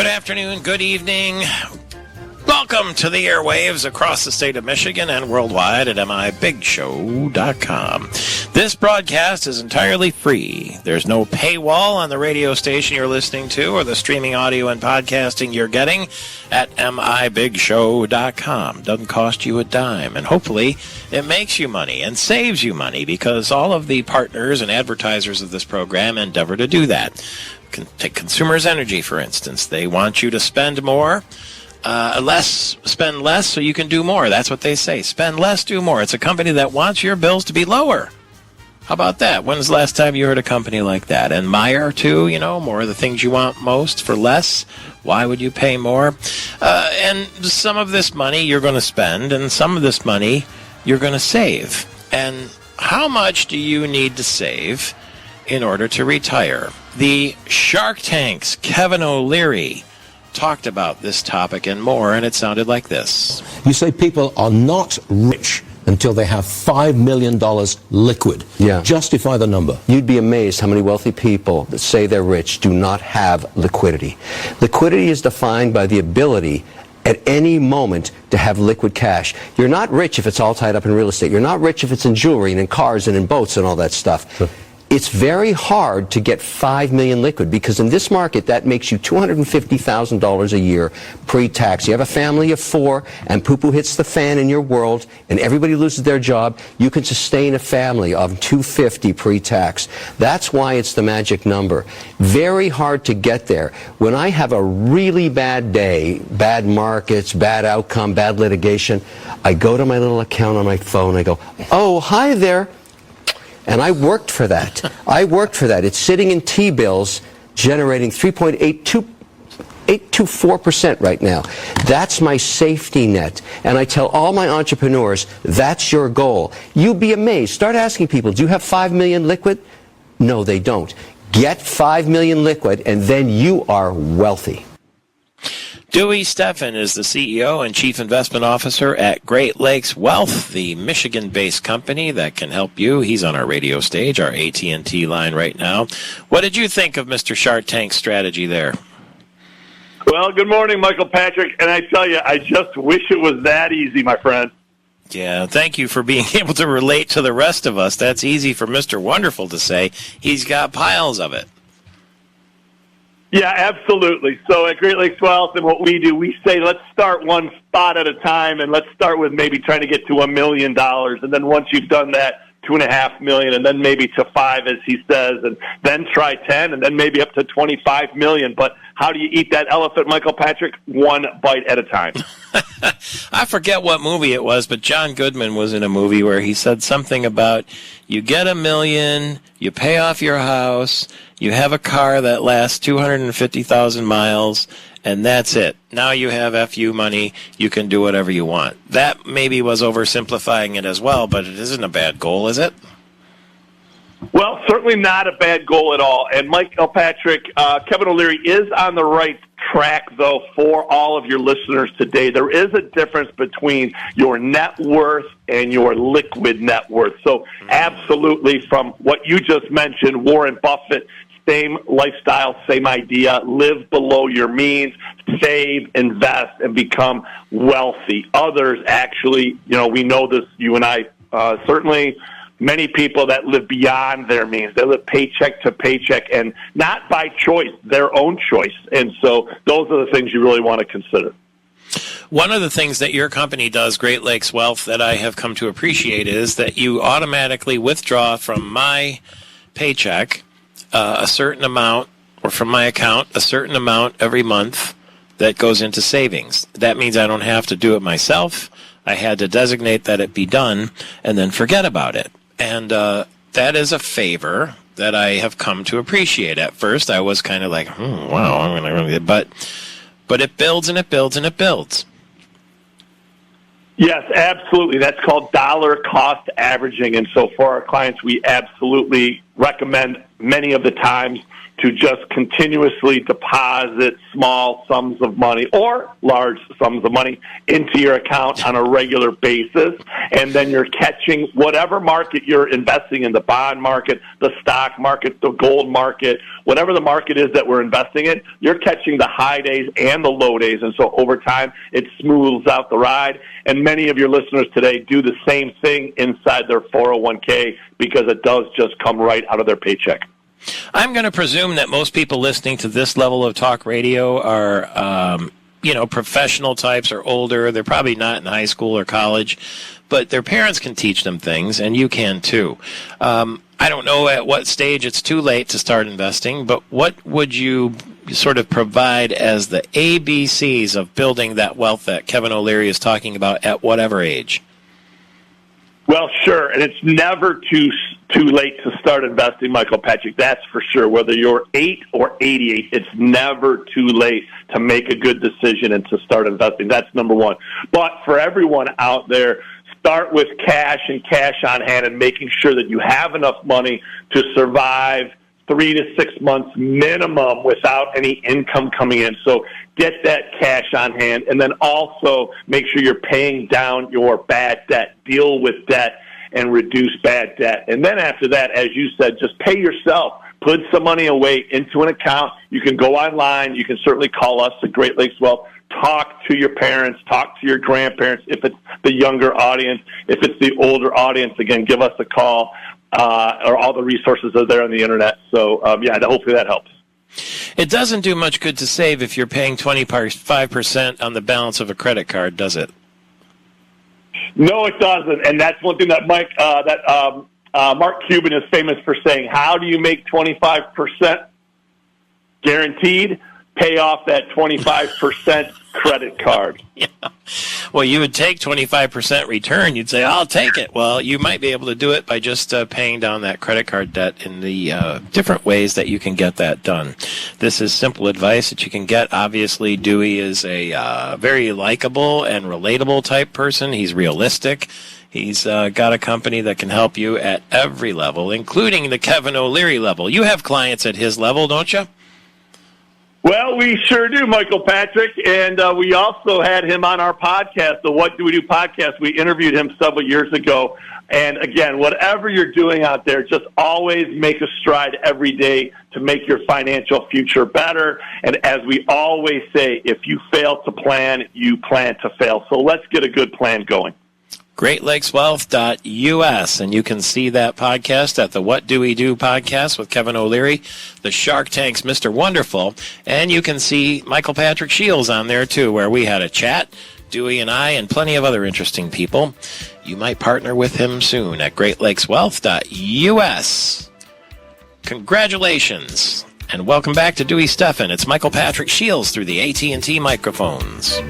Good afternoon, good evening. Welcome to the airwaves across the state of Michigan and worldwide at mibigshow.com. This broadcast is entirely free. There's no paywall on the radio station you're listening to or the streaming audio and podcasting you're getting at mibigshow.com. Doesn't cost you a dime, and hopefully it makes you money and saves you money, because all of the partners and advertisers of this program endeavor to do that. Take Consumers Energy, for instance. They want you to spend more. Spend less so you can do more. That's what they say. Spend less, do more. It's a company that wants your bills to be lower. How about that? When's the last time you heard a company like that? And Meyer, too, more of the things you want most for less. Why would you pay more? And some of this money you're going to spend, and some of this money you're going to save. And how much do you need to save in order to retire? The Shark Tank's Kevin O'Leary talked about this topic and more, and it sounded like this. You say people are not rich until they have $5 million liquid. Yeah. Justify the number. You'd be amazed how many wealthy people that say they're rich do not have liquidity. Liquidity is defined by the ability at any moment to have liquid cash. You're not rich if it's all tied up in real estate. You're not rich if it's in jewelry and in cars and in boats and all that stuff. Sure. It's very hard to get $5 million liquid, because in this market that makes you $250,000 a year pre-tax. You have a family of 4 and poo-poo hits the fan in your world and everybody loses their job. You can sustain a family of $250 pre-tax. That's why it's the magic number. Very hard to get there. When I have a really bad day, bad markets, bad outcome, bad litigation, I go to my little account on my phone. I go, oh, hi there. And I worked for that. It's sitting in T-bills, generating 3.824% right now. That's my safety net. And I tell all my entrepreneurs, that's your goal. You'd be amazed. Start asking people, do you have $5 million liquid? No, they don't. Get $5 million liquid, and then you are wealthy. Dewey Steffen is the CEO and Chief Investment Officer at Great Lakes Wealth, the Michigan-based company that can help you. He's on our radio stage, our AT&T line right now. What did you think of Mr. Shark Tank's strategy there? Well, good morning, Michael Patrick. And I tell you, I just wish it was that easy, my friend. Yeah, thank you for being able to relate to the rest of us. That's easy for Mr. Wonderful to say. He's got piles of it. Yeah, absolutely. So at Great Lakes Wealth, and what we do, we say let's start one spot at a time, and let's start with maybe trying to get to $1 million. And then once you've done that, $2.5 million, and then maybe to 5, as he says, and then try 10, and then maybe up to $25 million. But how do you eat that elephant, Michael Patrick? One bite at a time. I forget what movie it was, but John Goodman was in a movie where he said something about you get $1 million, you pay off your house, you have a car that lasts 250,000 miles, and that's it. Now you have FU money, you can do whatever you want. That maybe was oversimplifying it as well, but it isn't a bad goal, is it? Well, certainly not a bad goal at all. And Michael Patrick, Kevin O'Leary is on the right track, though, for all of your listeners today. There is a difference between your net worth and your liquid net worth. So absolutely, from what you just mentioned, Warren Buffett, same lifestyle, same idea, live below your means, save, invest, and become wealthy. Others actually, we know this, you and I, certainly many people that live beyond their means. They live paycheck to paycheck, and not by choice, their own choice. And so those are the things you really want to consider. One of the things that your company does, Great Lakes Wealth, that I have come to appreciate is that you automatically withdraw from my paycheck a certain amount, or from my account, a certain amount every month that goes into savings. That means I don't have to do it myself. I had to designate that it be done and then forget about it. And that is a favor that I have come to appreciate. At first, I was kind of like, wow, I'm going to, but it builds and it builds and it builds. Yes, absolutely. That's called dollar cost averaging. And so for our clients, we absolutely recommend many of the times to just continuously deposit small sums of money or large sums of money into your account on a regular basis, and then you're catching whatever market you're investing in, the bond market, the stock market, the gold market, whatever the market is that we're investing in, you're catching the high days and the low days, and so over time it smooths out the ride. And many of your listeners today do the same thing inside their 401k because it does just come right out of their paycheck. I'm going to presume that most people listening to this level of talk radio are, professional types or older. They're probably not in high school or college, but their parents can teach them things, and you can too. I don't know at what stage it's too late to start investing, but what would you sort of provide as the ABCs of building that wealth that Kevin O'Leary is talking about at whatever age? Well, sure, and it's never too late to start investing, Michael Patrick. That's for sure. Whether you're 8 or 88, it's never too late to make a good decision and to start investing. That's number one. But for everyone out there, start with cash and cash on hand and making sure that you have enough money to survive 3 to 6 months minimum without any income coming in. So get that cash on hand, and then also make sure you're paying down your bad debt. Deal with debt and reduce bad debt. And then after that, as you said, just pay yourself. Put some money away into an account. You can go online. You can certainly call us at Great Lakes Wealth. Talk to your parents. Talk to your grandparents if it's the younger audience. If it's the older audience, again, give us a call. Or all the resources are there on the internet. So, hopefully that helps. It doesn't do much good to save if you're paying 25% on the balance of a credit card, does it? No, it doesn't. And that's one thing that Mark Cuban is famous for saying. How do you make 25% guaranteed? Pay off that 25% credit card. Yeah. Well, you would take 25% return. You'd say, I'll take it. Well, you might be able to do it by just paying down that credit card debt in the different ways that you can get that done. This is simple advice that you can get. Obviously, Dewey is a very likable and relatable type person. He's realistic. He's got a company that can help you at every level, including the Kevin O'Leary level. You have clients at his level, don't you? Well, we sure do, Michael Patrick, and we also had him on our podcast, the What Do We Do podcast. We interviewed him several years ago. And again, whatever you're doing out there, just always make a stride every day to make your financial future better. And as we always say, if you fail to plan, you plan to fail. So let's get a good plan going. GreatLakesWealth.us, and you can see that podcast at the What Do We Do podcast with Kevin O'Leary, the Shark Tank's Mr. Wonderful, and you can see Michael Patrick Shiels on there too, where we had a chat, Dewey and I, and plenty of other interesting people. You might partner with him soon at GreatLakesWealth.us. Congratulations, and welcome back to Dewey Steffen. It's Michael Patrick Shiels through the AT&T microphones.